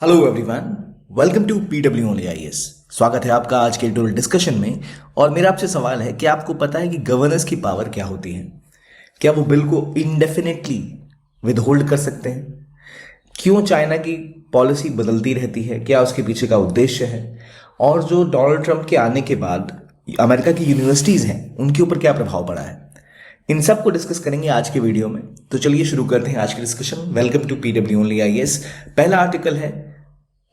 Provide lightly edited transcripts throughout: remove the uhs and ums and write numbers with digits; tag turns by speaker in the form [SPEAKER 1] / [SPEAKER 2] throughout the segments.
[SPEAKER 1] Hello everyone, welcome to PW only IAS. स्वागत है आपका आज के टोल डिस्कशन में। और मेरा आपसे सवाल है कि आपको पता है कि गवर्नेंस की पावर क्या होती है? क्या वो बिल को इनडेफिनेटली विदहोल्ड कर सकते हैं? क्यों चाइना की पॉलिसी बदलती रहती है? क्या उसके पीछे का उद्देश्य है? और जो डोनाल्ड ट्रंप के आने के बाद अमेरिका की यूनिवर्सिटीज़ हैं उनके ऊपर क्या प्रभाव पड़ा है? इन सब को डिस्कस करेंगे आज के वीडियो में। तो चलिए शुरू करते हैं आज की discussion. Welcome to PW only IAS. पहला आर्टिकल है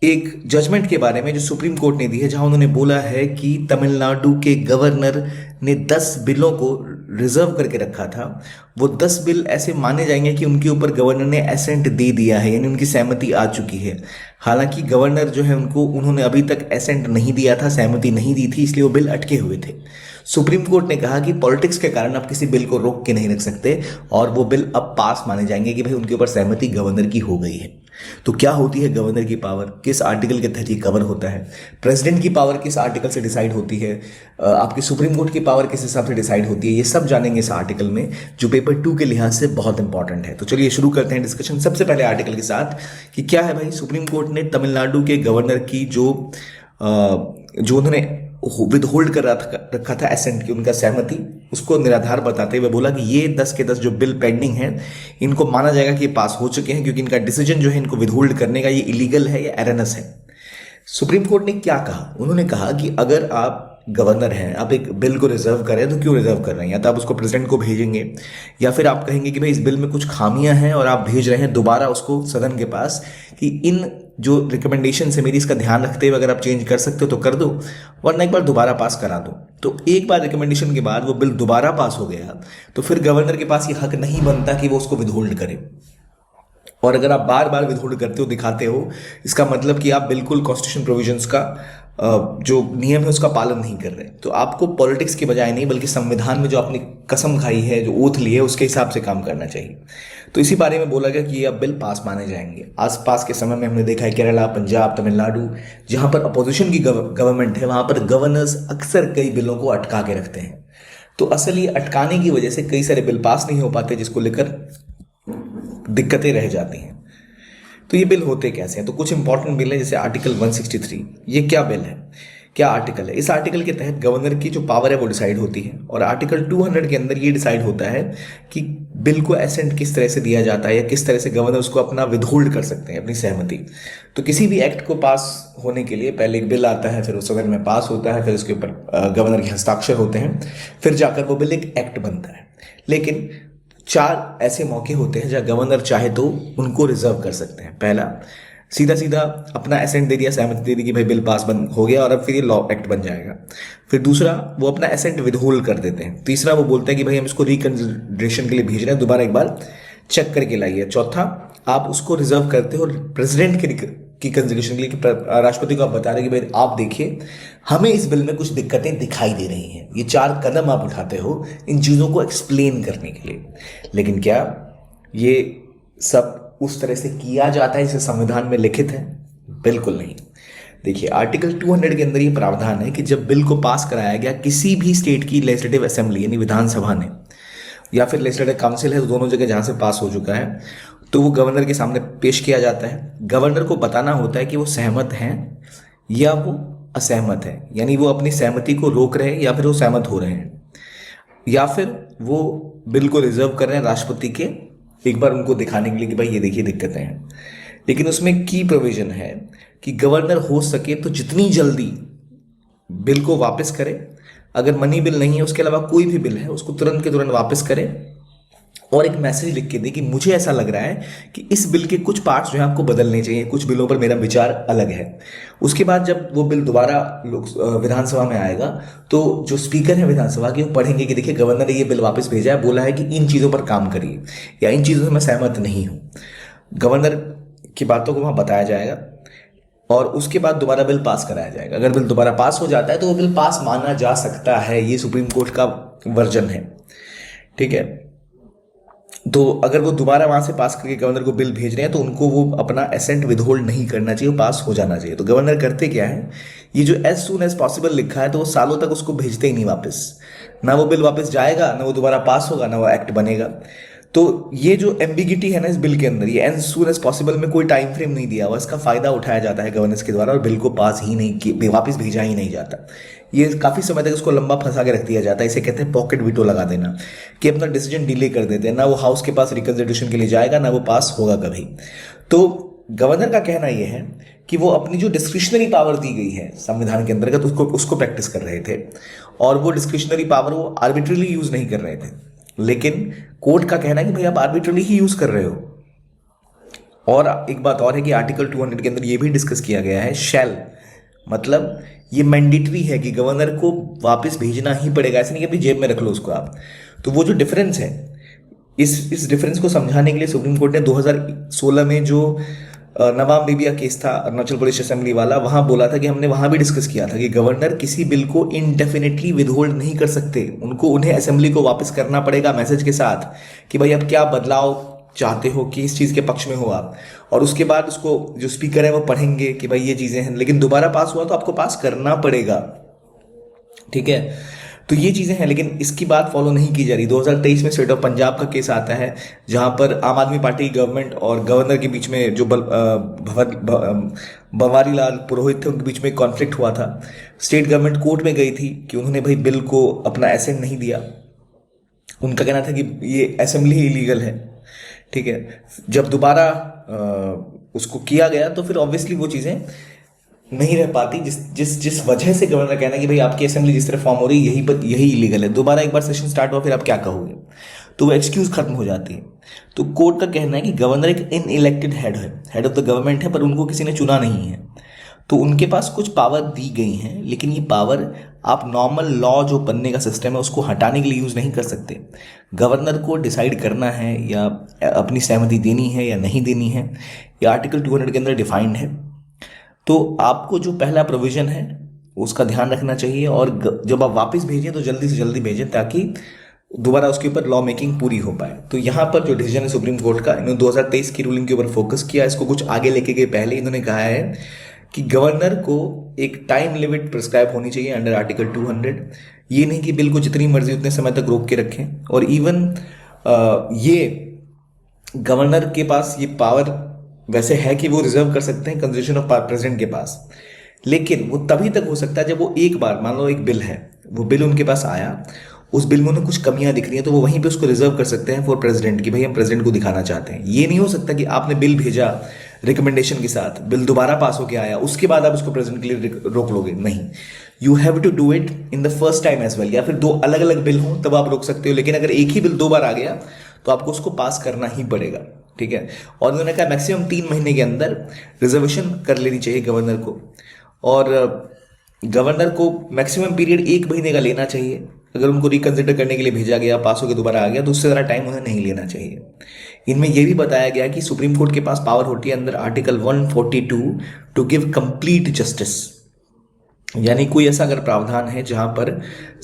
[SPEAKER 1] एक जजमेंट के बारे में जो सुप्रीम कोर्ट ने दी है, जहां उन्होंने बोला है कि तमिलनाडु के गवर्नर ने 10 बिलों को रिजर्व करके रखा था। वो 10 बिल ऐसे माने जाएंगे कि उनके ऊपर गवर्नर ने एसेंट दे दिया है, यानी उनकी सहमति आ चुकी है। हालांकि गवर्नर जो है उन्होंने अभी तक एसेंट नहीं दिया था, सहमति नहीं दी थी, इसलिए वो बिल अटके हुए थे। सुप्रीम कोर्ट ने कहा कि पॉलिटिक्स के कारण आप किसी बिल को रोक के नहीं रख सकते और वो बिल अब पास माने जाएंगे कि भाई उनके ऊपर सहमति गवर्नर की हो गई है। तो क्या होती है गवर्नर की पावर, किस आर्टिकल के तहत ये कवर होता है? प्रेसिडेंट की पावर किस आर्टिकल से डिसाइड होती है? आपकी सुप्रीम कोर्ट की पावर किस हिसाब से डिसाइड होती है? ये सब जानेंगे इस आर्टिकल में, जो पेपर 2 के लिहाज से बहुत इंपॉर्टेंट है। तो चलिए शुरू करते हैं डिस्कशन सबसे पहले आर्टिकल के साथ कि क्या है भाई। सुप्रीम कोर्ट ने तमिलनाडु के गवर्नर की जो उन्होंने विदहोल्ड कर रखा था एसेंट की, उनका सहमति, उसको निराधार बताते हुए बोला कि ये 10 के 10 जो बिल पेंडिंग हैं इनको माना जाएगा कि ये पास हो चुके हैं, क्योंकि इनका डिसीजन जो है इनको विदहोल्ड करने का ये इलीगल है या एरनस है। सुप्रीम कोर्ट ने क्या कहा? उन्होंने कहा कि अगर आप गवर्नर हैं, आप एक बिल को रिजर्व करें तो क्यों रिजर्व कर रहे हैं? या तो आप उसको प्रेसिडेंट को भेजेंगे, या फिर आप कहेंगे कि भाई इस बिल में कुछ खामियां हैं और आप भेज रहे हैं दोबारा उसको सदन के पास कि इन जो रिकमेंडेशन है मेरी, इसका ध्यान रखते हुए अगर आप चेंज कर सकते हो तो कर दो, वरना एक बार दोबारा पास करा दो। तो एक बार रिकमेंडेशन के बाद वो बिल दोबारा पास हो गया तो फिर गवर्नर के पास ये हक नहीं बनता कि वो उसको विदहोल्ड करे। और अगर आप बार बार विदहोल्ड करते हो, दिखाते हो, इसका मतलब कि आप बिल्कुल कॉन्स्टिट्यूशन प्रोविजंस का जो नियम है उसका पालन नहीं कर रहे। तो आपको पॉलिटिक्स के बजाय नहीं, बल्कि संविधान में जो आपने कसम खाई है, जो ओथ ली है, उसके हिसाब से काम करना चाहिए। तो इसी बारे में बोला गया कि ये अब बिल पास माने जाएंगे। आसपास के समय में हमने देखा है केरला, पंजाब, तमिलनाडु, जहां पर अपोजिशन की गवर्नमेंट है, वहां पर गवर्नर्स अक्सर कई बिलों को अटका के रखते हैं। तो असल ये अटकाने की वजह से कई सारे बिल पास नहीं हो पाते, जिसको लेकर दिक्कतें रह जाती हैं। तो ये बिल होते कैसे हैं? तो कुछ इंपॉर्टेंट बिल है, जैसे आर्टिकल 163। ये क्या बिल है, क्या आर्टिकल है? इस आर्टिकल के तहत गवर्नर की जो पावर है वो डिसाइड होती है, और आर्टिकल 200 के अंदर ये डिसाइड होता है कि बिल को एसेंट किस तरह से दिया जाता है, या किस तरह से गवर्नर उसको अपना विदहोल्ड कर सकते हैं, अपनी सहमति। तो किसी भी एक्ट को पास होने के लिए पहले एक बिल आता है, फिर उस सदन में पास होता है, फिर उसके ऊपर गवर्नर के हस्ताक्षर होते हैं, फिर जाकर वो बिल एक एक्ट बनता है। लेकिन 4 ऐसे मौके होते हैं जहां गवर्नर चाहे तो उनको रिजर्व कर सकते हैं। पहला, सीधा सीधा अपना एसेंट दे दिया, सहमति दे दी कि भाई बिल पास बन हो गया और अब फिर ये लॉ एक्ट बन जाएगा। फिर दूसरा, वो अपना एसेंट विदहोल्ड कर देते हैं। तीसरा, वो बोलते हैं कि भाई हम इसको रिकंसिडरेशन के लिए भेज रहे हैं, दोबारा एक बार चेक करके लाइए। चौथा, आप उसको रिजर्व करते हो प्रेसिडेंट की कंसिडरेशन के लिए, कि राष्ट्रपति को आप बता रहे कि भाई आप देखिए हमें इस बिल में कुछ दिक्कतें दिखाई दे रही हैं। ये 4 कदम आप उठाते हो इन चीज़ों को एक्सप्लेन करने के लिए। लेकिन क्या ये सब उस तरह से किया जाता है जैसे संविधान में लिखित है? बिल्कुल नहीं। देखिए, आर्टिकल 200 के अंदर ये प्रावधान है कि जब बिल को पास कराया गया किसी भी स्टेट की लेजिस्लेटिव असेंबली यानी विधानसभा ने, या फिर लेजिस्लेटिव काउंसिल है, दोनों जगह जहां से पास हो चुका है, तो वो गवर्नर के सामने पेश किया जाता है। गवर्नर को बताना होता है कि वो सहमत हैं या वो असहमत है, यानी वो अपनी सहमति को रोक रहे हैं या फिर वो सहमत हो रहे हैं, या फिर वो बिल को रिजर्व कर रहे हैं राष्ट्रपति के एक बार उनको दिखाने के लिए कि भाई ये देखिए दिक्कतें हैं। लेकिन उसमें की प्रोविजन है कि गवर्नर हो सके तो जितनी जल्दी बिल को वापस करे। अगर मनी बिल नहीं है, उसके अलावा कोई भी बिल है, उसको तुरंत के तुरंत वापस करे और एक मैसेज लिख के दे कि मुझे ऐसा लग रहा है कि इस बिल के कुछ पार्ट्स जो है आपको बदलने चाहिए, कुछ बिलों पर मेरा विचार अलग है। उसके बाद जब वो बिल दोबारा विधानसभा में आएगा तो जो स्पीकर है विधानसभा के, वो पढ़ेंगे कि देखिए गवर्नर ने ये बिल वापस भेजा है, बोला है कि इन चीज़ों पर काम करिए या इन चीज़ों से मैं सहमत नहीं हूँ। गवर्नर की बातों को वहाँ बताया जाएगा और उसके बाद दोबारा बिल पास कराया जाएगा। अगर बिल दोबारा पास हो जाता है तो वो बिल पास माना जा सकता है। ये सुप्रीम कोर्ट का वर्जन है, ठीक है। तो अगर वो दोबारा वहां से पास करके गवर्नर को बिल भेज रहे हैं तो उनको वो अपना एसेंट विदहोल्ड नहीं करना चाहिए, वो पास हो जाना चाहिए। तो गवर्नर करते क्या है, ये जो एज सून एज पॉसिबल लिखा है तो वो सालों तक उसको भेजते ही नहीं वापस। ना वो बिल वापस जाएगा, ना वो दोबारा पास होगा, ना वो एक्ट बनेगा। तो ये जो एम्बिगिटी है ना इस बिल के अंदर, ये एज सून एज पॉसिबल में कोई टाइम फ्रेम नहीं दिया हुआ, इसका फायदा उठाया जाता है गवर्नेंस के द्वारा और बिल को पास ही नहीं कि वापस भेजा ही नहीं जाता। ये काफी समय तक इसको लंबा फंसा के रख दिया जाता है। इसे कहते हैं पॉकेट वीटो लगा देना, कि अपना डिसीजन डिले कर देते हैं, ना वो हाउस के पास रिकंसिडरेशन के लिए जाएगा ना वो पास होगा कभी। तो गवर्नर का कहना यह है कि वो अपनी जो डिस्क्रिशनरी पावर दी गई है संविधान के अंतर्गत उसको प्रैक्टिस कर रहे थे, और वो डिस्क्रिशनरी पावर वो आर्बिट्रली यूज नहीं कर रहे थे। लेकिन कोर्ट का कहना है कि भाई आप आर्बिट्रली ही यूज कर रहे हो। और एक बात और है कि आर्टिकल 200 के अंदर ये भी डिस्कस किया गया है, शैल मतलब ये मैंडेटरी है कि गवर्नर को वापस भेजना ही पड़ेगा, ऐसे नहीं कि अपनी जेब में रख लो उसको आप। तो वो जो डिफरेंस है, इस डिफरेंस को समझाने के लिए सुप्रीम कोर्ट ने 2016 में जो नवाब बेबिया केस था अरुणाचल प्रदेश असेंबली वाला, वहां बोला था कि हमने वहां भी डिस्कस किया था कि गवर्नर किसी बिल को इनडेफिनेटली विदहोल्ड नहीं कर सकते, उन्हें असेंबली को वापस करना पड़ेगा मैसेज के साथ कि भाई अब क्या बदलाव चाहते हो, कि इस चीज के पक्ष में हो आप, और उसके बाद उसको जो स्पीकर है वो पढ़ेंगे कि भाई ये चीजें हैं, लेकिन दोबारा पास हुआ तो आपको पास करना पड़ेगा। ठीक है, तो ये चीजें हैं, लेकिन इसकी बात फॉलो नहीं की जा रही। 2023 में स्टेट ऑफ पंजाब का केस आता है जहां पर आम आदमी पार्टी गवर्नमेंट और गवर्नर के बीच में जो बनवारी लाल पुरोहित थे उनके बीच में कॉन्फ्लिक्ट हुआ था। स्टेट गवर्नमेंट कोर्ट में गई थी कि उन्होंने भाई बिल को अपना एसेंट नहीं दिया, उनका कहना था कि ये असेंबली ही इलीगल है। ठीक है, जब दोबारा उसको किया गया तो फिर ऑब्वियसली वो चीजें नहीं रह पाती, जिस वजह से गवर्नर कहना है कि भाई आपकी असेंबली जिस तरह फॉर्म हो रही है यही इलीगल है। दोबारा एक बार सेशन स्टार्ट हुआ फिर आप क्या कहोगे, तो वो एक्सक्यूज खत्म हो जाती है। तो कोर्ट का कहना है कि गवर्नर एक unelected head of the government है, पर उनको किसी ने चुना नहीं है, तो उनके पास कुछ पावर दी गई हैं, लेकिन ये पावर आप नॉर्मल लॉ जो बनने का सिस्टम है उसको हटाने के लिए यूज नहीं कर सकते। गवर्नर को डिसाइड करना है या अपनी सहमति देनी है या नहीं देनी है, ये आर्टिकल 200 के अंदर डिफाइंड है। तो आपको जो पहला प्रोविजन है उसका ध्यान रखना चाहिए, और जब आप वापस भेजें तो जल्दी से जल्दी भेजें ताकि दोबारा उसके ऊपर लॉ मेकिंग पूरी हो पाए। तो यहाँ पर जो डिसीजन है सुप्रीम कोर्ट का, इन्होंने 2023 की रूलिंग के ऊपर फोकस किया, इसको कुछ आगे लेके गए। पहले इन्होंने कहा है कि गवर्नर को एक टाइम लिमिट प्रिस्क्राइब होनी चाहिए अंडर आर्टिकल 200। ये नहीं कि बिल को जितनी मर्जी उतने समय तक रोक के रखें, और इवन ये गवर्नर के पास ये पावर वैसे है कि वो रिजर्व कर सकते हैं कंस्टिट्यूशन ऑफ प्रेसिडेंट के पास, लेकिन वो तभी तक हो सकता है जब वो एक बार, मान लो एक बिल है, वो बिल उनके पास आया, उस बिल में उन्हें कुछ कमियां दिख रही हैं, तो वो वहीं पे उसको रिजर्व कर सकते हैं फॉर प्रेसिडेंट कि भाई हम प्रेसिडेंट को दिखाना चाहते हैं। ये नहीं हो सकता कि आपने बिल भेजा रिकमेंडेशन के साथ, बिल दोबारा पास होके आया, उसके बाद आप उसको प्रेसिडेंट के लिए रोक लोगे, नहीं। You have to do it in the first time as well, या फिर दो अलग अलग बिल हों तब आप रोक सकते हो, लेकिन अगर एक ही बिल दो बार आ गया तो आपको उसको पास करना ही पड़ेगा। ठीक है, और उन्होंने कहा मैक्सिमम 3 महीने के अंदर रिजर्वेशन कर लेनी चाहिए गवर्नर को, और गवर्नर को मैक्सिमम पीरियड 1 महीने का लेना चाहिए। अगर उनको रिकंसिडर करने के लिए भेजा गया, पास होकर दोबारा आ गया, तो उससे ज़्यादा टाइम उन्हें नहीं लेना चाहिए। इनमें यह भी बताया गया कि सुप्रीम कोर्ट के पास पावर होती है अंदर article 142 to give complete justice, यानी कोई ऐसा अगर प्रावधान है जहां पर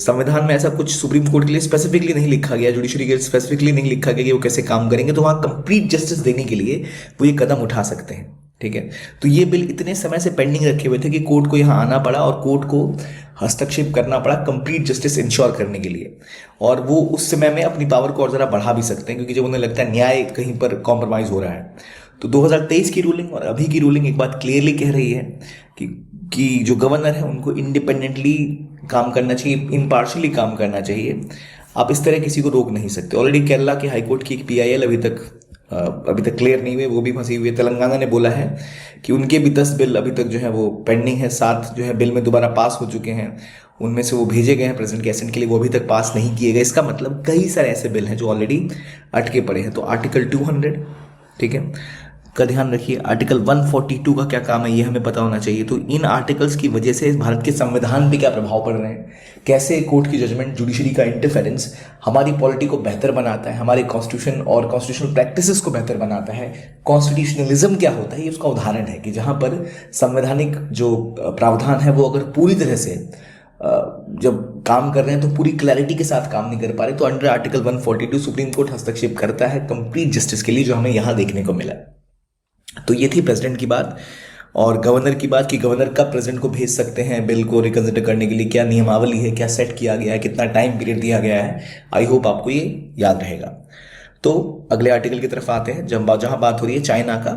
[SPEAKER 1] संविधान में ऐसा कुछ सुप्रीम कोर्ट के लिए स्पेसिफिकली नहीं लिखा गया, जुडिशरी के लिए स्पेसिफिकली नहीं लिखा गया कि वो कैसे काम करेंगे, तो वहां कंप्लीट जस्टिस देने के लिए वो ये कदम उठा सकते हैं। ठीक है, तो ये बिल इतने समय से पेंडिंग रखे हुए थे कि कोर्ट को यहाँ आना पड़ा और कोर्ट को हस्तक्षेप करना पड़ा कंप्लीट जस्टिस इंश्योर करने के लिए, और वो उस समय में अपनी पावर को और ज़रा बढ़ा भी सकते हैं, क्योंकि जब उन्हें लगता है न्याय कहीं पर कॉम्प्रोमाइज़ हो रहा है। तो 2023 की रूलिंग और अभी की रूलिंग एक बात क्लियरली कह रही है कि जो गवर्नर है उनको इंडिपेंडेंटली काम करना चाहिए, इम्पार्शली काम करना चाहिए। आप इस तरह किसी को रोक नहीं सकते। ऑलरेडी केरला के हाईकोर्ट की एक PIL अभी तक क्लियर नहीं हुई, वो भी फंसी हुई है। तेलंगाना ने बोला है कि उनके भी 10 बिल अभी तक जो है वो पेंडिंग है, 7 जो है बिल में दोबारा पास हो चुके हैं, उनमें से वो भेजे गए हैं प्रेसिडेंट के एसेंट के लिए, वो अभी तक पास नहीं किए गए। इसका मतलब कई सारे ऐसे बिल हैं जो ऑलरेडी अटके पड़े हैं। तो आर्टिकल 200, ठीक है, का ध्यान रखिए। आर्टिकल 142 का क्या काम है ये हमें पता होना चाहिए। तो इन आर्टिकल्स की वजह से भारत के संविधान पे क्या प्रभाव पड़ रहे हैं, कैसे कोर्ट की जजमेंट, जुडिशरी का इंटरफेरेंस हमारी पॉलिटी को बेहतर बनाता है, हमारे कॉन्स्टिट्यूशन और कॉन्स्टिट्यूशनल प्रैक्टिसेस को बेहतर बनाता है, कॉन्स्टिट्यूशनलिज्म क्या होता है, ये उसका उदाहरण है कि जहां पर संवैधानिक जो प्रावधान है वो अगर पूरी तरह से जब काम कर रहे हैं तो पूरी क्लैरिटी के साथ काम नहीं कर पा रहे, तो अंडर आर्टिकल 142 सुप्रीम कोर्ट हस्तक्षेप करता है कंप्लीट जस्टिस के लिए, जो हमें यहां देखने को मिला। तो ये थी प्रेसिडेंट की बात और गवर्नर की बात कि गवर्नर कब प्रेसिडेंट को भेज सकते हैं बिल को रिकंसिडर करने के लिए, क्या नियमावली है, क्या सेट किया गया है, कितना टाइम पीरियड दिया गया है। आई होप आपको ये याद रहेगा। तो अगले आर्टिकल की तरफ आते हैं, जहां बात हो रही है चाइना का,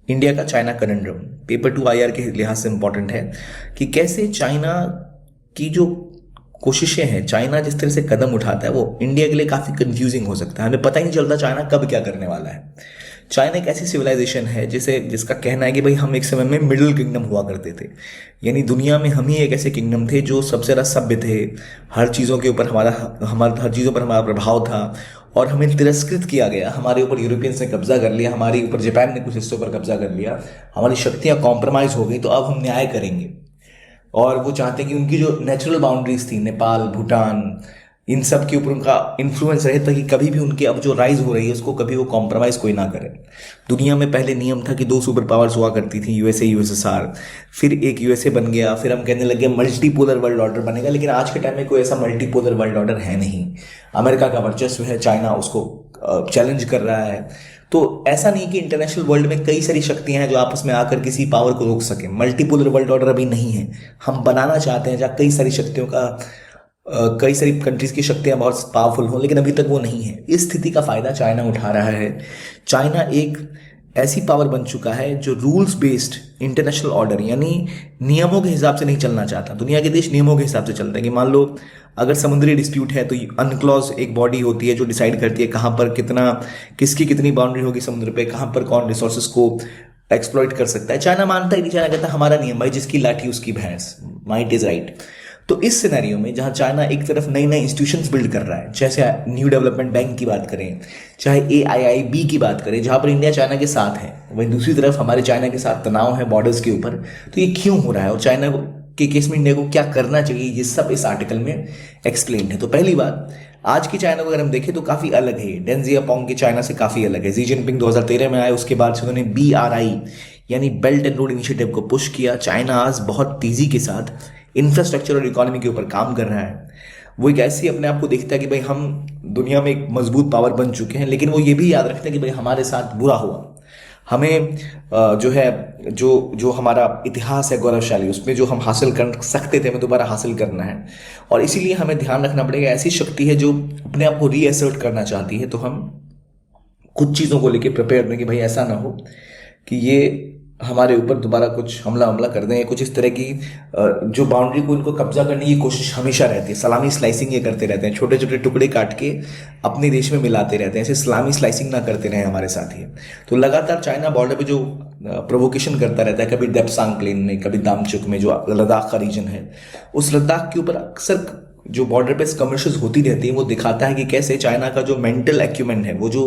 [SPEAKER 1] इंडिया का चाइना कनंड्रम। पेपर 2 IR के लिहाज से इंपॉर्टेंट है कि कैसे चाइना की जो कोशिशें हैं, चाइना जिस तरह से कदम उठाता है वो इंडिया के लिए काफी कंफ्यूजिंग हो सकता है। हमें पता ही नहीं चलता चाइना कब क्या करने वाला है। चाइना एक ऐसी सिविलाइजेशन है जिसका कहना है कि भाई हम एक समय में मिडिल किंगडम हुआ करते थे, यानी दुनिया में हम ही एक ऐसे किंगडम थे जो सबसे ज़्यादा सभ्य थे, हर चीज़ों के ऊपर हर चीज़ों पर हमारा प्रभाव था, और हमें तिरस्कृत किया गया। हमारे ऊपर यूरोपियंस ने कब्जा कर लिया, हमारे ऊपर जापान ने कुछ हिस्सों पर कब्जा कर लिया, हमारी शक्तियाँ कॉम्प्रोमाइज़ हो गई, तो अब हम न्याय करेंगे। और वो चाहते हैं कि उनकी जो नेचुरल बाउंड्रीज थी, नेपाल, भूटान, इन सब के ऊपर उनका इन्फ्लुएंस रहे, ताकि कभी भी उनकी अब जो राइज हो रही है उसको कभी वो कॉम्प्रोमाइज़ कोई ना करे। दुनिया में पहले नियम था कि 2 सुपर पावर्स हुआ करती थी, USA, USSR, फिर एक USA बन गया, फिर हम कहने लगे मल्टीपोलर वर्ल्ड ऑर्डर बनेगा। लेकिन आज के टाइम में कोई ऐसा मल्टीपोलर वर्ल्ड ऑर्डर है नहीं। अमेरिका का वर्चस्व है, चाइना उसको चैलेंज कर रहा है। तो ऐसा नहीं कि इंटरनेशनल वर्ल्ड में कई सारी शक्तियां हैं जो आपस में आकर किसी पावर को रोक सके। मल्टीपोलर वर्ल्ड ऑर्डर अभी नहीं है, हम बनाना चाहते हैं जहाँ कई सारी शक्तियों का कई सारी कंट्रीज की शक्तियां बहुत पावरफुल हों, लेकिन अभी तक वो नहीं है। इस स्थिति का फायदा चाइना उठा रहा है। चाइना एक ऐसी पावर बन चुका है जो रूल्स बेस्ड इंटरनेशनल ऑर्डर, यानी नियमों के हिसाब से नहीं चलना चाहता। दुनिया के देश नियमों के हिसाब से चलते हैं कि मान लो अगर समुद्री डिस्प्यूट है तो अनक्लॉज एक बॉडी होती है जो डिसाइड करती है कहाँ पर किसकी कितनी बाउंड्री होगी समुद्र पे, कहाँ पर कौन रिसोर्सेज को एक्सप्लॉइट कर सकता है। चाइना मानता ही नहीं, चाइना कहता है हमारा नियम भाई, जिसकी लाठी उसकी भैंस, माइट इज राइट। तो इस सिनेरियो में जहां चाइना एक तरफ नई नई इंस्टीट्यूशंस बिल्ड कर रहा है, जैसे न्यू डेवलपमेंट बैंक की बात करें, चाहे AIIB की बात करें, जहां पर इंडिया चाइना के साथ है, वहीं दूसरी तरफ हमारे चाइना के साथ तनाव है बॉर्डर्स के ऊपर। तो ये क्यों हो रहा है और चाइना के केस में इंडिया को क्या करना चाहिए, ये सब इस आर्टिकल में एक्सप्लेन है। तो पहली बात, आज की चाइना को अगर हम देखें तो काफी अलग है। डेंग जियाओपिंग की चाइना से काफी अलग है। शी जिनपिंग 2013 में आए, उसके बाद से उन्होंने BRI यानी बेल्ट एंड रोड इनिशिएटिव को पुश किया। चाइना आज बहुत तेजी के साथ इंफ्रास्ट्रक्चर और इकोनॉमी के ऊपर काम कर रहा है। वो एक ऐसी अपने आप को देखता है कि भाई हम दुनिया में एक मजबूत पावर बन चुके हैं, लेकिन वो ये भी याद रखता है कि भाई हमारे साथ बुरा हुआ, हमें जो है जो हमारा इतिहास है गौरवशाली, उसमें जो हम हासिल कर सकते थे हमें दोबारा हासिल करना है। और इसीलिए हमें ध्यान रखना पड़ेगा, ऐसी शक्ति है जो अपने आप को रीअसर्ट करना चाहती है, तो हम कुछ चीज़ों को लेकर प्रिपेयर रहें कि भाई ऐसा ना हो कि ये हमारे ऊपर दोबारा कुछ हमला कर दें। कुछ इस तरह की जो बाउंड्री को इनको कब्जा करने की कोशिश हमेशा रहती है। सलामी स्लाइसिंग ये करते रहते हैं, छोटे छोटे टुकड़े काट के अपने देश में मिलाते रहते हैं। ऐसे सलामी स्लाइसिंग ना करते रहे हमारे साथ ही। तो लगातार चाइना बॉर्डर पे जो प्रोवोकेशन करता रहता है, कभी डेप्सांग प्लेन में, कभी दामचुक में, जो लद्दाख का रीजन है, उस लद्दाख के ऊपर अक्सर जो बॉर्डर पे स्कर्मिशेस होती रहती है, वो दिखाता है कि कैसे चाइना का जो मेंटल एक्यूमेंट है, वो जो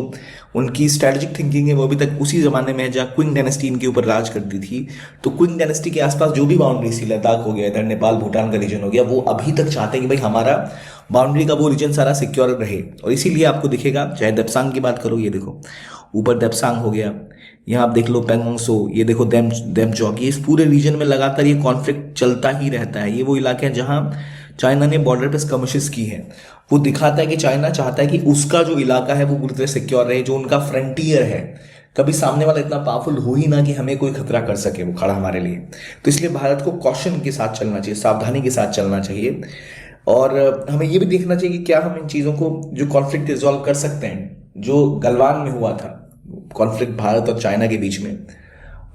[SPEAKER 1] उनकी स्ट्रेटेजिक थिंकिंग है, वो अभी तक उसी जमाने में जहाँ क्विंग डायनेस्टी इनके ऊपर राज करती थी। तो क्विंग डायनेस्टी के आसपास जो भी बाउंड्री थी, लद्दाख हो गया, इधर नेपाल भूटान का रीजन हो गया, वो अभी तक चाहते हैं कि भाई हमारा बाउंड्री का वो रीजन सारा सिक्योर रहे। और इसीलिए आपको दिखेगा, चाहे देप्सांग की बात करो, ये देखो ऊपर देप्सांग हो गया, यहाँ आप देख लो पेंगोंग सो, ये देखो देमचौक, ये इस पूरे रीजन में लगातार ये कॉन्फ्लिक्ट चलता ही रहता है। ये वो इलाके हैं जहाँ चाइना ने बॉर्डर पे स्कर्मिशेस की है। वो दिखाता है कि चाइना चाहता है कि उसका जो इलाका है वो पूरी तरह सिक्योर रहे, जो उनका फ्रंटियर है, कभी सामने वाला इतना पावरफुल हो ही ना कि हमें कोई खतरा कर सके वो खड़ा हमारे लिए। तो इसलिए भारत को कॉशन के साथ चलना चाहिए, सावधानी के साथ चलना चाहिए। और हमें ये भी देखना चाहिए कि क्या हम इन चीज़ों को, जो कॉन्फ्लिक्ट रिजॉल्व कर सकते हैं, जो गलवान में हुआ था कॉन्फ्लिक्ट भारत और चाइना के बीच में,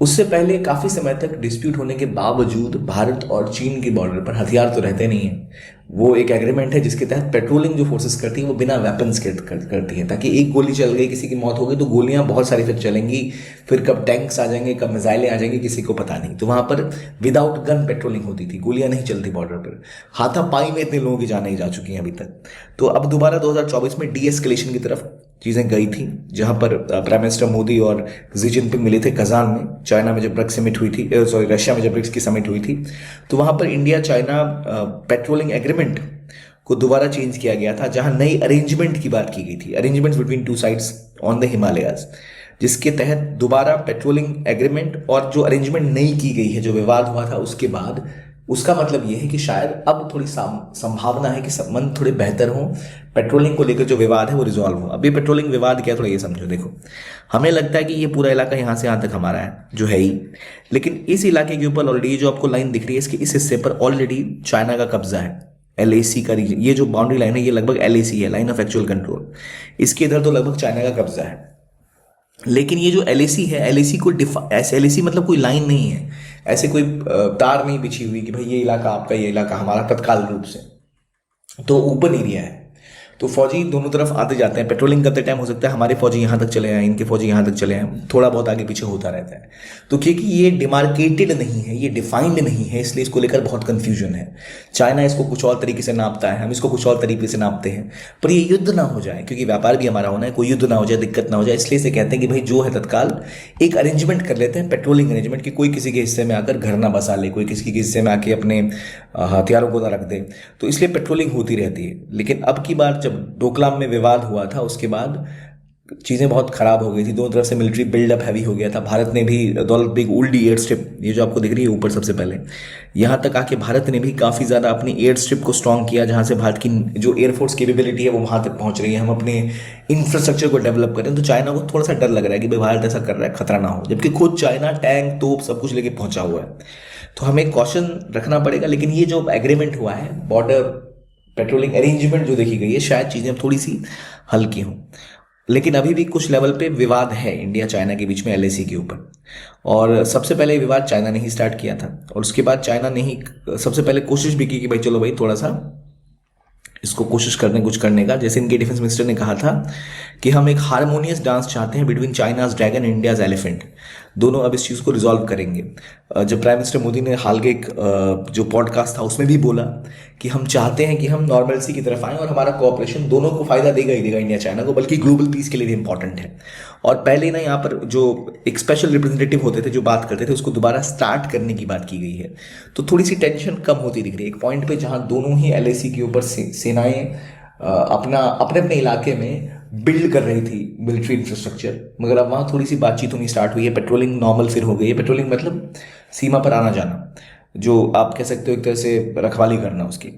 [SPEAKER 1] उससे पहले काफी समय तक डिस्प्यूट होने के बावजूद भारत और चीन के बॉर्डर पर हथियार तो रहते नहीं है। वो एक एग्रीमेंट है जिसके तहत पेट्रोलिंग जो फोर्सेस करती है वो बिना वेपन्स के करती है, ताकि एक गोली चल गई, किसी की मौत हो गई, तो गोलियां बहुत सारी फिर चलेंगी, फिर कब टैंक्स आ जाएंगे, कब मिसाइलें आ जाएंगी, किसी को पता नहीं। तो वहां पर विदाउट गन पेट्रोलिंग होती थी, गोलियां नहीं चलती बॉर्डर पर। हाथापाई में इतने लोगों की जानें जा चुकी हैं अभी तक। तो अब दोबारा 2024 में डी एस्केलेशन की तरफ चीजें गई थी, जहां पर प्राइम मिनिस्टर मोदी और शी जिनपिंग मिले थे कजान में, चाइना में जब ब्रिक्स समिट हुई थी, रशिया में जब ब्रिक्स की समिट हुई थी। तो वहां पर इंडिया चाइना पेट्रोलिंग एग्रीमेंट को दोबारा चेंज किया गया था, जहां नई अरेंजमेंट की बात की गई थी, arrangements between two sides on the Himalayas, जिसके तहत दोबारा पेट्रोलिंग एग्रीमेंट और जो अरेंजमेंट नई की गई है, जो विवाद हुआ था उसके बाद, उसका मतलब यह है कि शायद अब थोड़ी संभावना है कि संबंध थोड़े बेहतर हों, पेट्रोलिंग को लेकर जो विवाद है वो रिजॉल्व हो। अब ये पेट्रोलिंग विवाद क्या, थोड़ा ये समझो। देखो, हमें लगता है कि ये पूरा इलाका यहाँ से यहाँ तक हमारा है, जो है ही, लेकिन इस इलाके के ऊपर ऑलरेडी जो आपको लाइन दिख रही है, इसके इस हिस्से पर ऑलरेडी चाइना का कब्जा है। LAC का रीजन, ये जो बाउंड्री लाइन है ये लगभग LAC है, लाइन ऑफ एक्चुअल कंट्रोल। इसके इधर तो लगभग चाइना का कब्जा है। लेकिन ये जो LAC है, LAC को ऐसे LAC मतलब कोई लाइन नहीं है, ऐसे कोई तार नहीं बिछी हुई कि भाई ये इलाका आपका, ये इलाका हमारा तत्काल रूप से। तो ओपन एरिया है, तो फौजी दोनों तरफ आते जाते हैं। पेट्रोलिंग करते टाइम हो सकता है हमारे फौजी यहाँ तक चले आए, इनके फौजी यहाँ तक चले आए, थोड़ा बहुत आगे पीछे होता रहता है। तो क्योंकि ये डिमार्केटेड नहीं है, ये डिफाइंड नहीं है, इसलिए इसको लेकर बहुत कंफ्यूजन है। चाइना इसको कुछ और तरीके से नापता है, हम इसको कुछ और तरीके से नापते हैं। पर ये युद्ध ना हो जाए, क्योंकि व्यापार भी हमारा होना है, कोई युद्ध ना हो जाए, दिक्कत ना हो जाए, इसलिए से कहते हैं कि भाई जो है तत्काल एक अरेंजमेंट कर लेते हैं, पेट्रोलिंग अरेंजमेंट, कि कोई किसी के हिस्से में आकर घर ना बसा ले, कोई किसी के हिस्से में आके अपने हथियारों को ना रख दे। तो इसलिए पेट्रोलिंग होती रहती है। लेकिन अब की बार जब डोकलाम में विवाद हुआ था, उसके बाद चीज़ें बहुत ख़राब हो गई थी, दोनों तरफ से मिलिट्री बिल्डअप हैवी हो गया था। भारत ने भी दौलत बेग ओल्डी एयर स्ट्रिप, ये जो आपको दिख रही है ऊपर सबसे पहले, यहाँ तक आके भारत ने भी काफ़ी ज़्यादा अपनी एयर स्ट्रिप को स्ट्रॉन्ग किया, जहाँ से भारत की जो एयरफोर्स कैपेबिलिटी है वो वहाँ तक पहुँच रही है। हम अपने इंफ्रास्ट्रक्चर को डेवलप करें, तो चाइना को थोड़ा सा डर लग रहा है कि भाई भारत ऐसा कर रहा है, खतरा ना हो, जबकि खुद चाइना टैंक तोप सब कुछ लेके पहुंचा हुआ है। तो हमें कॉशन रखना पड़ेगा। लेकिन ये जो एग्रीमेंट हुआ है, बॉर्डर पेट्रोलिंग अरेंजमेंट जो देखी गई है, शायद चीज़ें थोड़ी सी हल्की हों। लेकिन अभी भी कुछ लेवल पे विवाद है इंडिया चाइना के बीच में LAC के ऊपर। और सबसे पहले विवाद चाइना ने ही स्टार्ट किया था, और उसके बाद चाइना ने ही सबसे पहले कोशिश भी की कि भाई चलो भाई थोड़ा सा इसको कोशिश करने कुछ करने का। जैसे इनके डिफेंस मिनिस्टर ने कहा था कि हम एक हारमोनियस डांस चाहते हैं between China's dragon and India's elephant, दोनों अब इस चीज़ को रिजॉल्व करेंगे। जब प्राइम मिनिस्टर मोदी ने हाल के एक जो पॉडकास्ट था उसमें भी बोला कि हम चाहते हैं कि हम नॉर्मलसी की तरफ आएँ, और हमारा कोऑपरेशन दोनों को फायदा देगा ही देगा, इंडिया चाइना को, बल्कि ग्लोबल पीस के लिए भी इंपॉर्टेंट है। और पहले ना यहाँ पर जो एक स्पेशल रिप्रेजेंटेटिव होते थे जो बात करते थे, उसको दोबारा स्टार्ट करने की बात की गई है। तो थोड़ी सी टेंशन कम होती दिख रही है एक पॉइंट पे, जहाँ दोनों ही LAC के ऊपर सेनाएं अपने अपने इलाके में बिल्ड कर रही थी मिलिट्री इंफ्रास्ट्रक्चर, मगर अब वहाँ थोड़ी सी बातचीत होनी स्टार्ट हुई है। पेट्रोलिंग नॉर्मल फिर हो गई है। पेट्रोलिंग मतलब सीमा पर आना जाना, जो आप कह सकते हो एक तरह से रखवाली करना उसकी।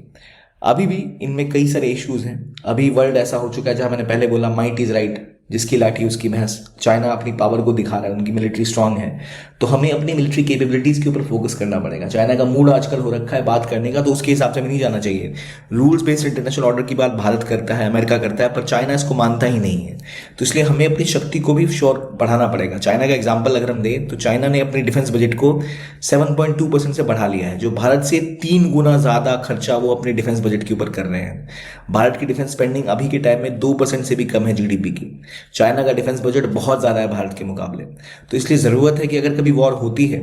[SPEAKER 1] अभी भी इनमें कई सारे इश्यूज हैं। अभी वर्ल्ड ऐसा हो चुका है जहाँ मैंने पहले बोला माइट इज राइट, जिसकी लाठी उसकी भैंस। चाइना अपनी पावर को दिखा रहा है, उनकी मिलिट्री स्ट्रांग है, तो हमें अपनी मिलिट्री कैपेबिलिटीज़ के ऊपर फोकस करना पड़ेगा। चाइना का मूड आजकल हो रखा है बात करने का, तो उसके हिसाब से हमें नहीं जाना चाहिए। रूल्स बेस्ड इंटरनेशनल ऑर्डर की बात भारत करता है, अमेरिका करता है, पर चाइना इसको मानता ही नहीं है। तो इसलिए हमें अपनी शक्ति को भी श्योर बढ़ाना पड़ेगा। चाइना का एग्जाम्पल अगर हम दें तो चाइना ने अपनी डिफेंस बजट को 7.2% से बढ़ा लिया है, जो भारत से 3 गुना ज़्यादा खर्चा वो अपने डिफेंस बजट के ऊपर कर रहे हैं। भारत की डिफेंस स्पेंडिंग अभी के टाइम में 2% से भी कम है GDP की। चाइना का डिफेंस बजट बहुत ज़्यादा है भारत के मुकाबले। तो इसलिए ज़रूरत है कि अगर कभी वॉर होती है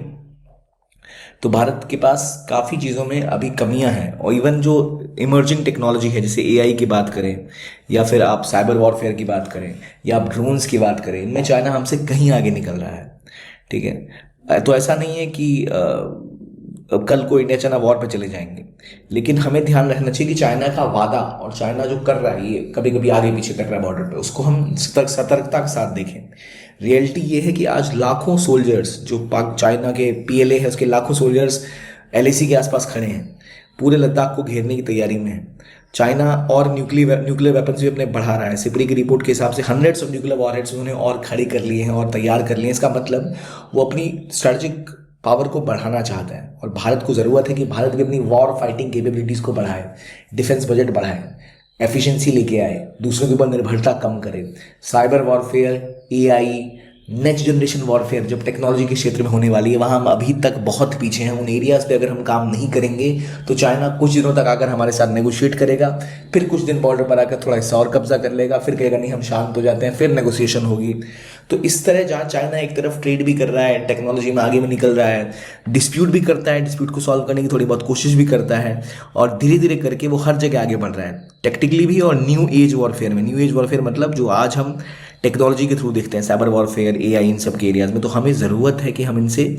[SPEAKER 1] तो भारत के पास काफ़ी चीज़ों में अभी कमियां हैं। और इवन जो इमर्जिंग टेक्नोलॉजी है, जैसे AI की बात करें, या फिर आप साइबर वॉरफेयर की बात करें, या आप ड्रोन्स की बात करें, इनमें चाइना हमसे कहीं आगे निकल रहा है। ठीक है, तो ऐसा नहीं है कि अब कल को इंडिया चाइना वॉर पे चले जाएंगे, लेकिन हमें ध्यान रखना चाहिए कि चाइना का वादा और चाइना जो कर रहा है, ये कभी कभी आगे पीछे कर रहा है बॉर्डर पे, उसको हम सतर्कता के साथ देखें। रियलिटी ये है कि आज लाखों सोल्जर्स, जो पाक चाइना के PLA है उसके लाखों सोल्जर्स LAC के आसपास खड़े हैं, पूरे लद्दाख को घेरने की तैयारी में है। चाइना और न्यूक्लियर वेपन्स भी अपने बढ़ा रहा है। सिपरी की रिपोर्ट के हिसाब से हंड्रेड्स ऑफ न्यूक्लियर वॉरहेड्स उन्होंने और खड़े कर लिए हैं और तैयार कर लिए हैं। इसका मतलब वो अपनी स्ट्रेटेजिक पावर को बढ़ाना चाहता है, और भारत को ज़रूरत है कि भारत भी अपनी वॉर फाइटिंग कैपेबिलिटीज़ को बढ़ाए, डिफेंस बजट बढ़ाए, एफिशिएंसी लेके आए, दूसरों के ऊपर निर्भरता कम करे। Cyber warfare, AI, next generation warfare जब टेक्नोलॉजी के क्षेत्र में होने वाली है, वहाँ हम अभी तक बहुत पीछे हैं। उन एरियाज़ पे अगर हम काम नहीं करेंगे तो चाइना कुछ दिनों तक आकर हमारे साथ नेगोशिएट करेगा, फिर कुछ दिन बॉर्डर पर आकर थोड़ा हिस्सा और कब्जा कर लेगा, फिर कहेगा नहीं हम शांत हो जाते हैं, फिर नेगोशिएशन होगी। तो इस तरह जहाँ चाइना एक तरफ ट्रेड भी कर रहा है, टेक्नोलॉजी में आगे में निकल रहा है, डिस्प्यूट भी करता है, डिस्प्यूट को सॉल्व करने की थोड़ी बहुत कोशिश भी करता है, और धीरे धीरे करके वो हर जगह आगे बढ़ रहा है, टेक्टिकली भी और न्यू एज वॉरफेयर में। न्यू एज वॉरफेयर मतलब जो आज हम टेक्नोलॉजी के थ्रू देखते हैं, साइबर वॉरफेयर, AI, इन सब के एरियाज में। तो हमें ज़रूरत है कि हम इनसे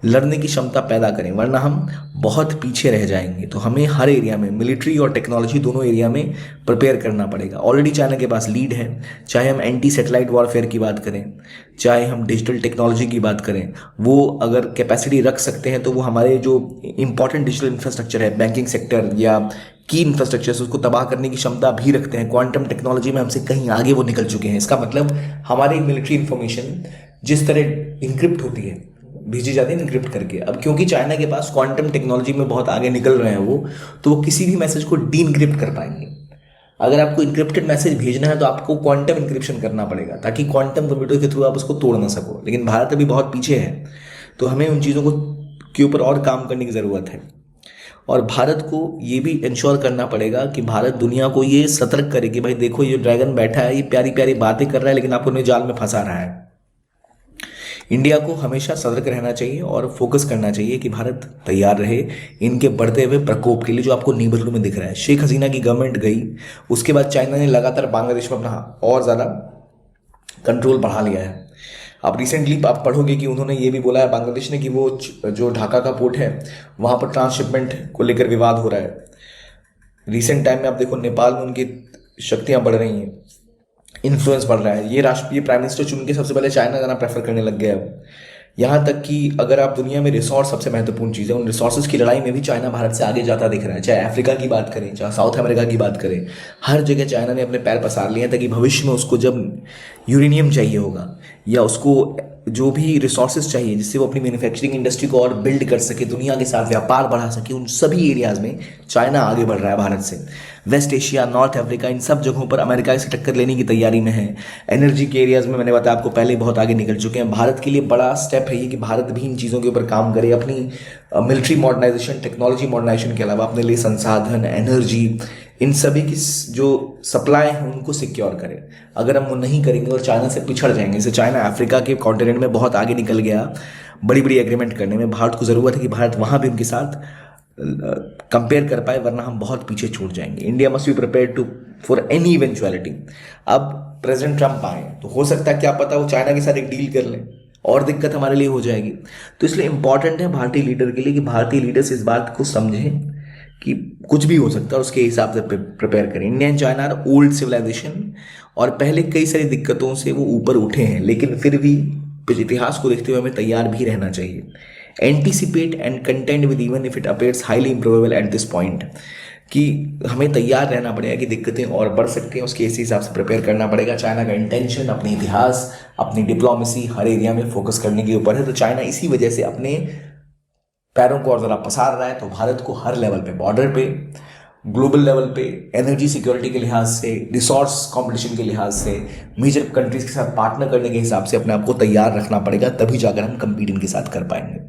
[SPEAKER 1] लड़ने की क्षमता पैदा करें, वरना हम बहुत पीछे रह जाएंगे। तो हमें हर एरिया में, मिलिट्री और टेक्नोलॉजी दोनों एरिया में प्रिपेयर करना पड़ेगा। ऑलरेडी चाइना के पास लीड है, चाहे हम एंटी सैटेलाइट वॉरफेयर की बात करें, चाहे हम डिजिटल टेक्नोलॉजी की बात करें, वो अगर कैपेसिटी रख सकते हैं तो वो हमारे जो इंपॉर्टेंट डिजिटल इंफ्रास्ट्रक्चर है, बैंकिंग सेक्टर या की इंफ्रास्ट्रक्चर, उसको तबाह करने की क्षमता भी रखते हैं। क्वांटम टेक्नोलॉजी में हमसे कहीं आगे वो निकल चुके हैं। इसका मतलब हमारी मिलिट्री इंफॉर्मेशन जिस तरह इंक्रिप्ट होती है, भेजी जाती है इनक्रिप्ट करके। अब क्योंकि चाइना के पास क्वांटम टेक्नोलॉजी में बहुत आगे निकल रहे हैं वो, तो वो किसी भी मैसेज को डी इनक्रिप्ट कर पाएंगे। अगर आपको इनक्रिप्टेड मैसेज भेजना है तो आपको क्वांटम इनक्रिप्शन करना पड़ेगा, ताकि क्वांटम कंप्यूटर के थ्रू आप उसको तोड़ ना सको। लेकिन भारत अभी बहुत पीछे है, तो हमें उन चीज़ों को के ऊपर और काम करने की ज़रूरत है। और भारत को ये भी इंश्योर करना पड़ेगा कि भारत दुनिया को ये सतर्क करे कि भाई देखो, ये ड्रैगन बैठा है, ये प्यारी प्यारी बातें कर रहा है, लेकिन आपको उन्हें जाल में फंसा रहा है। इंडिया को हमेशा सतर्क रहना चाहिए और फोकस करना चाहिए कि भारत तैयार रहे इनके बढ़ते हुए प्रकोप के लिए, जो आपको नीबलू में दिख रहा है। शेख हसीना की गवर्नमेंट गई, उसके बाद चाइना ने लगातार बांग्लादेश में अपना और ज़्यादा कंट्रोल बढ़ा लिया है। अब रिसेंटली आप पढ़ोगे कि उन्होंने ये भी बोला है बांग्लादेश ने कि वो जो ढाका का पोर्ट है वहाँ पर ट्रांसशिपमेंट को लेकर विवाद हो रहा है। रिसेंट टाइम में आप देखो नेपाल में उनकी शक्तियाँ बढ़ रही हैं, इन्फ्लुएंस बढ़ रहा है। ये राष्ट्रीय प्राइम मिनिस्टर चुन के सबसे पहले चाइना जाना प्रेफर करने लग गया है। यहाँ तक कि अगर आप दुनिया में रिसोर्स सबसे महत्वपूर्ण चीज़ है, उन रिसोर्सेज की लड़ाई में भी चाइना भारत से आगे जाता दिख रहा है। चाहे अफ्रीका की बात करें, चाहे साउथ अमेरिका की बात करें, हर जगह चाइना ने अपने पैर पसार लिए हैं, ताकि भविष्य में उसको जब यूरेनियम चाहिए होगा या उसको जो भी रिसोर्सेज चाहिए जिससे वो अपनी मैन्युफैक्चरिंग इंडस्ट्री को और बिल्ड कर सके, दुनिया के साथ व्यापार बढ़ा सके, उन सभी एरियाज में चाइना आगे बढ़ रहा है भारत से। वेस्ट एशिया, नॉर्थ अफ्रीका, इन सब जगहों पर अमेरिका से टक्कर लेने की तैयारी में है। एनर्जी के एरियाज में मैंने बताया आपको पहले बहुत आगे निकल चुके हैं। भारत के लिए बड़ा स्टेप है ये कि भारत भी इन चीज़ों के ऊपर काम करे, अपनी मिलिट्री मॉडर्नाइजेशन, टेक्नोलॉजी मॉडर्नाइजेशन के अलावा अपने लिए संसाधन, एनर्जी, इन सभी की जो सप्लाई है उनको सिक्योर करें। अगर हम वो नहीं करेंगे और चाइना से पिछड़ जाएंगे, जैसे चाइना अफ्रीका के कॉन्टिनेंट में बहुत आगे निकल गया बड़ी बड़ी एग्रीमेंट करने में, भारत को ज़रूरत है कि भारत वहाँ भी उनके साथ कंपेयर कर पाए, वरना हम बहुत पीछे छूट जाएंगे। India must be prepared to for any eventuality. अब प्रेसिडेंट ट्रंप आए तो हो सकता है क्या पता वो चाइना के साथ एक डील कर लें और दिक्कत हमारे लिए हो जाएगी। तो इसलिए इंपॉर्टेंट है भारतीय लीडर के लिए कि भारतीय लीडर्स इस बात को समझें कि कुछ भी हो सकता है, उसके हिसाब से प्रिपेयर करें। India and China are old civilization, और पहले कई सारी दिक्कतों से वो ऊपर उठे हैं, लेकिन फिर भी इतिहास को देखते हुए हमें तैयार भी रहना चाहिए। Anticipate and content with even if it appears highly improbable at this point, कि हमें तैयार रहना पड़ेगा कि दिक्कतें और बढ़ सकती हैं, उसके इसी हिसाब से प्रिपेयर करना पड़ेगा। चाइना का इंटेंशन अपने इतिहास, अपनी डिप्लोमेसी हर एरिया में फोकस करने के ऊपर है, तो चाइना इसी वजह से अपने पैरों को और ज़रा पसार रहा है। तो भारत को हर लेवल पे, बॉर्डर पे, ग्लोबल लेवल पे, एनर्जी सिक्योरिटी के लिहाज से, रिसोर्स कंपटीशन के लिहाज से, मेजर कंट्रीज के साथ पार्टनर करने के हिसाब से अपने आप को तैयार रखना पड़ेगा, तभी जाकर हम कंपीट इनके साथ कर पाएंगे।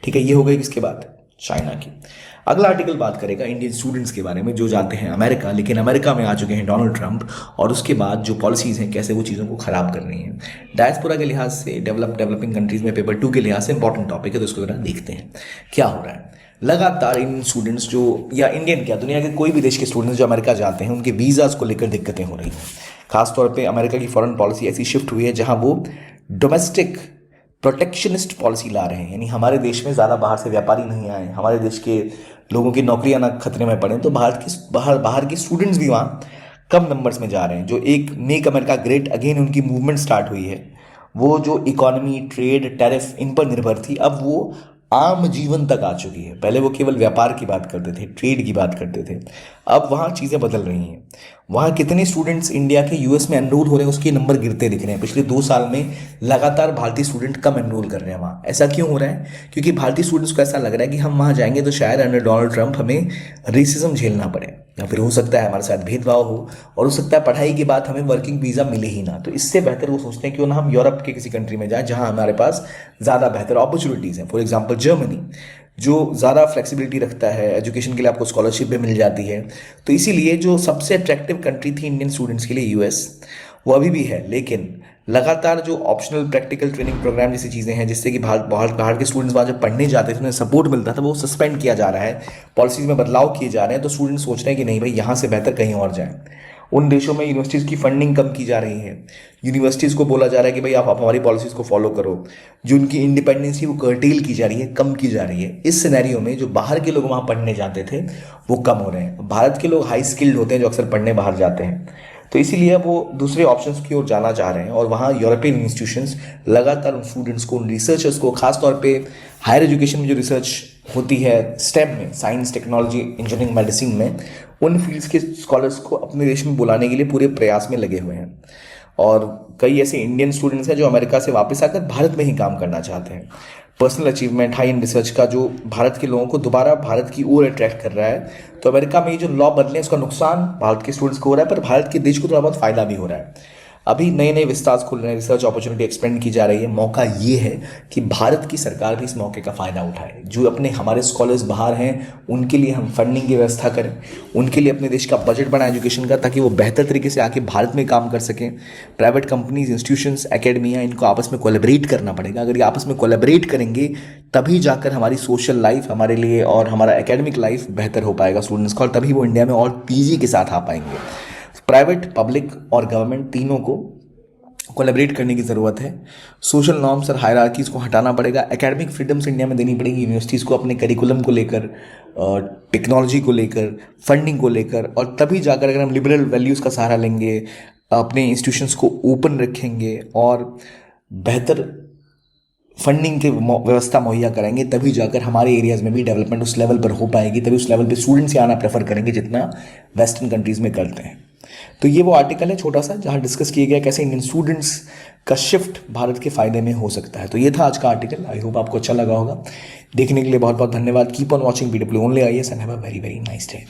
[SPEAKER 1] ठीक है, ये हो गई इसके बाद चाइना की। अगला आर्टिकल बात करेगा इंडियन स्टूडेंट्स के बारे में जो जाते हैं अमेरिका, लेकिन अमेरिका में आ चुके हैं डोनाल्ड ट्रंप, और उसके बाद जो पॉलिसीज़ हैं कैसे वो चीज़ों को ख़राब कर रही हैं। डायस्पोरा के लिहाज से, डेवलपिंग कंट्रीज़ में पेपर 2 के लिहाज से इंपॉर्टेंट टॉपिक है, तो इसको जरा देखते हैं क्या हो रहा है। लगातार इन स्टूडेंट्स जो, या इंडियन क्या, दुनिया के कोई भी देश के स्टूडेंट्स जो अमेरिका जाते हैं, उनके वीज़ाज़ को लेकर दिक्कतें हो रही हैं। खासतौर पे अमेरिका की फॉरेन पॉलिसी ऐसी शिफ्ट हुई है जहां वो डोमेस्टिक प्रोटेक्शनिस्ट पॉलिसी ला रहे हैं, यानी हमारे देश में ज़्यादा बाहर से व्यापारी नहीं आए, हमारे देश के लोगों की नौकरियां ना खतरे में पड़े, तो बाहर के स्टूडेंट्स भी वहाँ कम नंबर्स में जा रहे हैं। जो एक मेक अमेरिका ग्रेट अगेन उनकी मूवमेंट स्टार्ट हुई है, वो जो इकोनॉमी, ट्रेड, टैरिफ इन पर निर्भर थी, अब वो आम जीवन तक आ चुकी है। पहले वो केवल व्यापार की बात करते थे, ट्रेड की बात करते थे, अब वहाँ चीज़ें बदल रही हैं। वहाँ कितने स्टूडेंट्स इंडिया के यूएस में एनरोल हो रहे हैं उसके नंबर गिरते दिख रहे हैं। पिछले 2 साल में लगातार भारतीय स्टूडेंट कम एनरोल कर रहे हैं वहाँ। ऐसा क्यों हो रहा है? क्योंकि भारतीय स्टूडेंट्स को ऐसा लग रहा है कि हम वहाँ जाएंगे तो शायद अंडर डोनाल्ड ट्रंप हमें रेसिज्म झेलना पड़े, या फिर हो सकता है हमारे साथ भेदभाव हो, और हो सकता है पढ़ाई के बाद हमें वर्किंग वीज़ा मिले ही ना। तो इससे बेहतर वो सोचते हैं क्यों ना हम यूरोप के किसी कंट्री में जाएं जहाँ हमारे पास ज़्यादा बेहतर अपॉर्चुनिटीज़ हैं। फॉर एग्जाम्पल जर्मनी, जो ज़्यादा फ्लेक्सिबिलिटी रखता है, एजुकेशन के लिए आपको स्कॉलरशिप भी मिल जाती है। तो इसीलिए जो सबसे अट्रैक्टिव कंट्री थी इंडियन स्टूडेंट्स के लिए यूएस, वो अभी भी है। लेकिन लगातार जो ऑप्शनल प्रैक्टिकल ट्रेनिंग प्रोग्राम जैसी चीज़ें हैं जिससे कि बाहर के स्टूडेंट्स वहाँ जब पढ़ने जाते थे उन्हें सपोर्ट मिलता था, वो सस्पेंड किया जा रहा है, पॉलिसीज़ में बदलाव किए जा रहे हैं। तो स्टूडेंट्स सोच रहे हैं कि नहीं भाई, यहाँ से बेहतर कहीं और जाएँ। उन देशों में यूनिवर्सिटीज़ की फंडिंग कम की जा रही है, यूनिवर्सिटीज़ को बोला जा रहा है कि भाई आप हमारी पॉलिसीज़ को फॉलो करो। जो उनकी इंडिपेंडेंस थी वो कर्टेल की जा रही है, कम की जा रही है। इस सिनेरियो में जो बाहर के लोग वहाँ पढ़ने जाते थे वो कम हो रहे हैं। भारत के लोग हाई स्किल्ड होते हैं जो अक्सर पढ़ने बाहर जाते हैं, तो इसीलिए वो दूसरे ऑप्शंस की ओर जाना चाह रहे हैं। और वहाँ यूरोपियन इंस्टीट्यूशंस लगातार उन स्टूडेंट्स को, उन रिसर्चर्स को, खासतौर पे हायर एजुकेशन में जो रिसर्च होती है स्टेम में, साइंस, टेक्नोलॉजी, इंजीनियरिंग, मेडिसिन में, उन फील्ड्स के स्कॉलर्स को अपने देश में बुलाने के लिए पूरे प्रयास में लगे हुए हैं। और कई ऐसे इंडियन स्टूडेंट्स हैं जो अमेरिका से वापस आकर भारत में ही काम करना चाहते हैं। Personal achievement, high and research का जो भारत के लोगों को दोबारा भारत की ओर अट्रैक्ट कर रहा है। तो अमेरिका में ये जो लॉ बदले उसका नुकसान भारत के स्टूडेंट्स को हो रहा है, पर भारत के देश को थोड़ा बहुत फायदा भी हो रहा है। अभी नए नए विस्तार खुल रहे हैं, रिसर्च अपॉर्चुनिटी एक्सपेंड की जा रही है। मौका ये है कि भारत की सरकार भी इस मौके का फ़ायदा उठाए। जो अपने हमारे स्कॉलर्स बाहर हैं उनके लिए हम फंडिंग की व्यवस्था करें, उनके लिए अपने देश का बजट बनाए एजुकेशन का, ताकि वो बेहतर तरीके से आके भारत में काम कर सकें। प्राइवेट कंपनीज, इंस्टीट्यूशंस, एकेडमियाँ, इनको आपस में कोलैबोरेट करना पड़ेगा। अगर ये आपस में कोलैबोरेट करेंगे तभी जाकर हमारी सोशल लाइफ हमारे लिए और हमारा एकेडमिक लाइफ बेहतर हो पाएगा स्टूडेंट्स का, और तभी वो इंडिया में और तेज़ी के साथ आ पाएंगे। प्राइवेट, पब्लिक और गवर्नमेंट तीनों को कोलैबोरेट करने की ज़रूरत है। सोशल नॉर्म्स और हायरार्कीज़ को हटाना पड़ेगा। एकेडमिक फ्रीडम्स इंडिया में देनी पड़ेगी यूनिवर्सिटीज़ को, अपने करिकुलम को लेकर, टेक्नोलॉजी को लेकर, फंडिंग को लेकर। और तभी जाकर अगर हम लिबरल वैल्यूज़ का सहारा लेंगे, अपने इंस्टीट्यूशंस को ओपन रखेंगे और बेहतर फंडिंग की व्यवस्था मुहैया कराएंगे, तभी जाकर हमारे एरियाज़ में भी डेवलपमेंट उस लेवल पर हो पाएगी। तभी उस लेवल पे स्टूडेंट्स ही आना प्रेफर करेंगे जितना वेस्टर्न कंट्रीज़ में करते हैं। तो ये वो आर्टिकल है छोटा सा जहाँ डिस्कस किया गया कैसे इंडियन स्टूडेंट्स का शिफ्ट भारत के फ़ायदे में हो सकता है। तो ये था आज का आर्टिकल। आई होप आपको अच्छा लगा होगा। देखने के लिए बहुत बहुत धन्यवाद। Keep on watching PW Only IAS and have a very very nice day.